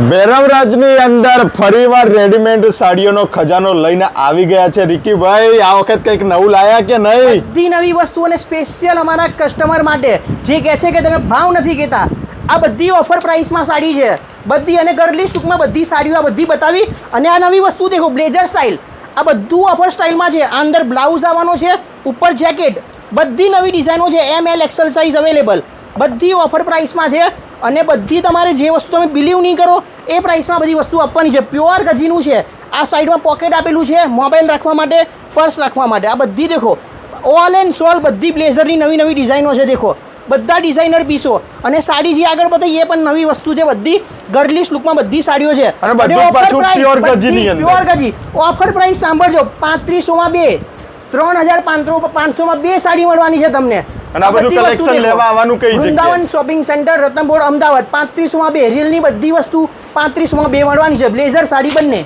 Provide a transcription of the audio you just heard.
બેરવરાજની અંદર ફરીવાર રેડીમેડ સાડીઓનો ખજાનો લઈને આવી ગયા છે રિકીભાઈ. આ વખત કંઈક નવું લાયા કે નહીં? બધી નવી વસ્તુઓને સ્પેશિયલ અમારા કસ્ટમર માટે જે કહે છે કે તમે ભાવ નથી કહેતા, આ બધી ઓફર પ્રાઇસમાં સાડી છે બધી. અને ગર્લી ટૂંકમાં બધી સાડીઓ આ બધી બતાવી. અને આ નવી વસ્તુ દેખો, બ્લેઝર સ્ટાઇલ, આ બધું ઓફર સ્ટાઇલમાં છે. આ અંદર બ્લાઉઝ આવવાનો છે, ઉપર જેકેટ, બધી નવી ડિઝાઇનો છે. ML XL સાઇઝ અવેલેબલ, બધી ઓફર પ્રાઇસમાં છે. અને બધી તમારે જે વસ્તુ તમે બિલીવ નહીં કરો એ પ્રાઇસમાં બધી વસ્તુ આપવાની છે. પ્યોર ગજીનું છે. આ સાઈડમાં પોકેટ આપેલું છે મોબાઈલ રાખવા માટે, પર્સ રાખવા માટે. આ બધી દેખો ઓલ એન્ડ સોલ બધી બ્લેઝરની નવી નવી ડિઝાઇનો છે. દેખો બધા ડિઝાઇનર પીસો. અને સાડી જે આગળ બતાવી એ પણ નવી વસ્તુ છે. બધી ગર્લિશ લુકમાં બધી સાડીઓ છે. અને બધું પાછું પ્યોર ગજીની અંદર. પ્યોર ગજી. ઓફર પ્રાઇસ સાંભળજો, 3500માં 2, 3500માં 2 સાડી મળવાની છે તમને. અને આ બધું કલેક્શન લેવા આવવાનું કઈ જગ્યાએ? Vrindavan shopping centre, Ratanpol, Ahmedabad. 3500માં 2 રીલની બધી વસ્તુ 3500માં 2 મળવાની છે. બ્લેઝર સાડી બંને.